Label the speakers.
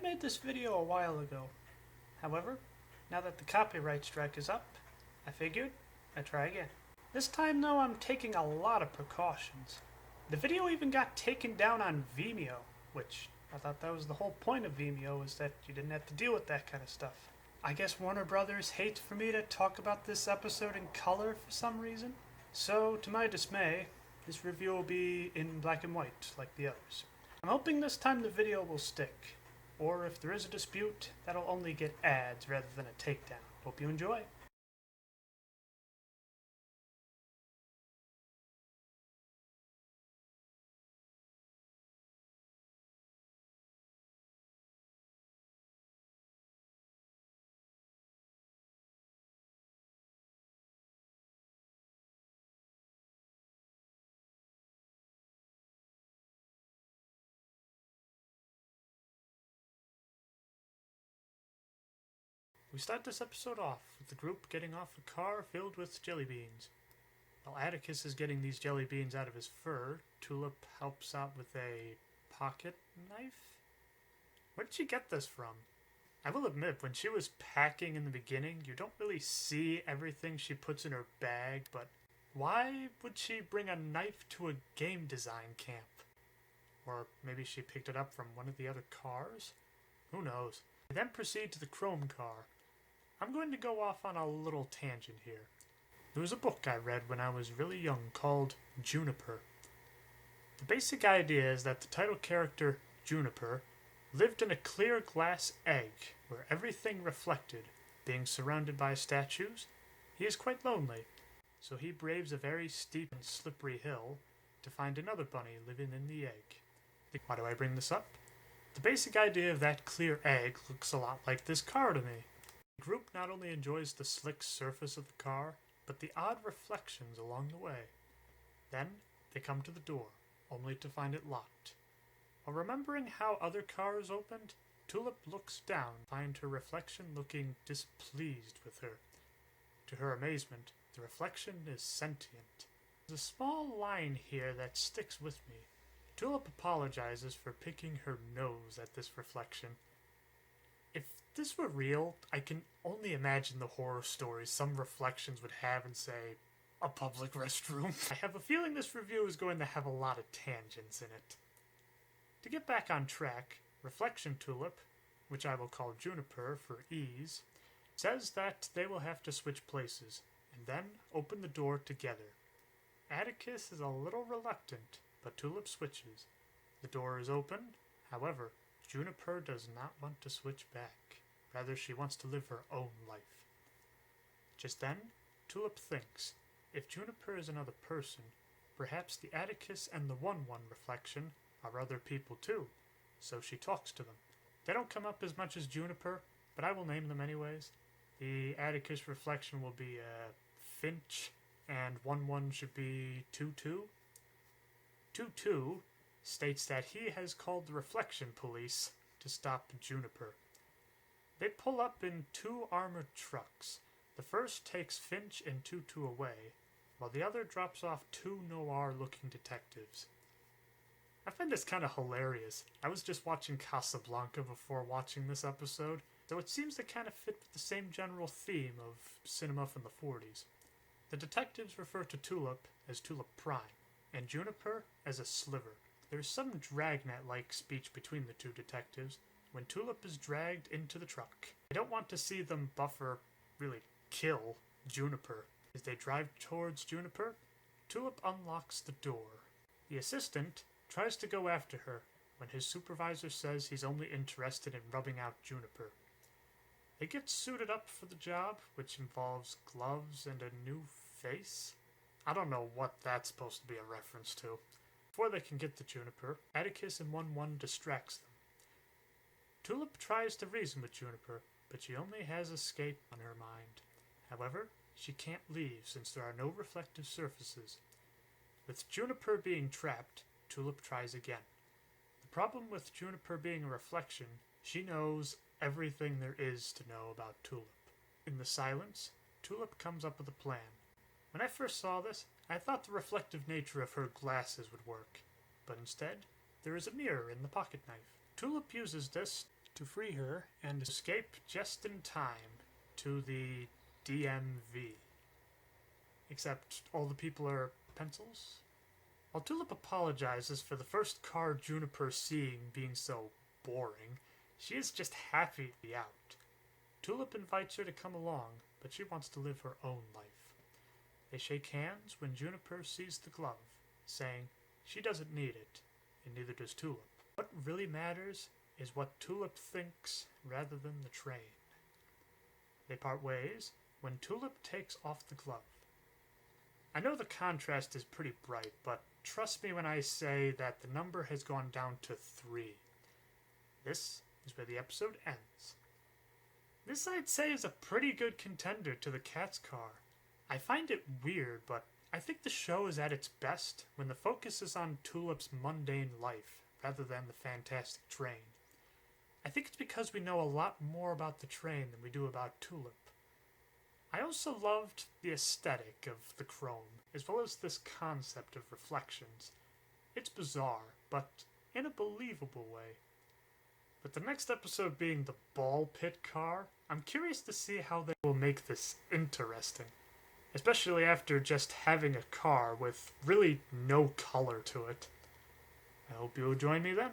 Speaker 1: made this video a while ago. However, now that the copyright strike is up, I figured I'd try again. This time though, I'm taking a lot of precautions. The video even got taken down on Vimeo, which I thought that was the whole point of Vimeo, is that you didn't have to deal with that kind of stuff. I guess Warner Brothers hates for me to talk about this episode in color for some reason. So, to my dismay, this review will be in black and white, like the others. I'm hoping this time the video will stick, or if there is a dispute, that'll only get ads rather than a takedown. Hope you enjoy. We start this episode off with the group getting off a car filled with jelly beans. While Atticus is getting these jelly beans out of his fur, Tulip helps out with a pocket knife? Where did she get this from? I will admit, when she was packing in the beginning, you don't really see everything she puts in her bag, but why would she bring a knife to a game design camp? Or maybe she picked it up from one of the other cars? Who knows? They then proceed to the chrome car. I'm going to go off on a little tangent here. There was a book I read when I was really young called Juniper. The basic idea is that the title character, Juniper, lived in a clear glass egg where everything reflected. Being surrounded by statues, he is quite lonely, so he braves a very steep and slippery hill to find another bunny living in the egg. Why do I bring this up? The basic idea of that clear egg looks a lot like this car to me. The group not only enjoys the slick surface of the car, but the odd reflections along the way. Then they come to the door, only to find it locked. While remembering how other cars opened, Tulip looks down to find her reflection looking displeased with her. To her amazement, the reflection is sentient. There's a small line here that sticks with me. Tulip apologizes for picking her nose at this reflection. If this were real, I can only imagine the horror stories some reflections would have in, say, a public restroom. I have a feeling this review is going to have a lot of tangents in it. To get back on track, Reflection Tulip, which I will call Juniper for ease, says that they will have to switch places, and then open the door together. Atticus is a little reluctant, but Tulip switches. The door is opened, however, Juniper does not want to switch back. Rather, she wants to live her own life. Just then, Tulip thinks, if Juniper is another person, perhaps the Atticus and the 1-1 reflection are other people too, so she talks to them. They don't come up as much as Juniper, but I will name them anyways. The Atticus reflection will be Finch, and 1-1 should be 2-2. 2-2 states that he has called the Reflection Police to stop Juniper. They pull up in 2 armored trucks. The first takes Finch and 2-2 away, while the other drops off 2 noir-looking detectives. I find this kind of hilarious. I was just watching Casablanca before watching this episode, so it seems to kind of fit with the same general theme of cinema from the 40s. The detectives refer to Tulip as Tulip Prime, and Juniper as a sliver. There's some dragnet-like speech between the 2 detectives when Tulip is dragged into the truck. I don't want to see them really kill Juniper. As they drive towards Juniper, Tulip unlocks the door. The assistant tries to go after her when his supervisor says he's only interested in rubbing out Juniper. They get suited up for the job, which involves gloves and a new face. I don't know what that's supposed to be a reference to. Before they can get to Juniper, Atticus and 1-1 distracts them. Tulip tries to reason with Juniper, but she only has escape on her mind. However, she can't leave since there are no reflective surfaces. With Juniper being trapped, Tulip tries again. The problem with Juniper being a reflection, she knows everything there is to know about Tulip. In the silence, Tulip comes up with a plan. When I first saw this, I thought the reflective nature of her glasses would work, but instead, there is a mirror in the pocket knife. Tulip uses this to free her and escape just in time to the DMV. Except all the people are pencils? While Tulip apologizes for the first car Juniper seeing being so boring, she is just happy to be out. Tulip invites her to come along, but she wants to live her own life. They shake hands when Juniper sees the glove, saying she doesn't need it, and neither does Tulip. What really matters is what Tulip thinks rather than the train. They part ways when Tulip takes off the glove. I know the contrast is pretty bright, but trust me when I say that the number has gone down to 3. This is where the episode ends. This, I'd say, is a pretty good contender to the Cat's Car. I find it weird, but I think the show is at its best when the focus is on Tulip's mundane life rather than the fantastic train. I think it's because we know a lot more about the train than we do about Tulip. I also loved the aesthetic of the chrome, as well as this concept of reflections. It's bizarre, but in a believable way. With the next episode being the ball pit car, I'm curious to see how they will make this interesting. Especially after just having a car with really no color to it. I hope you'll join me then.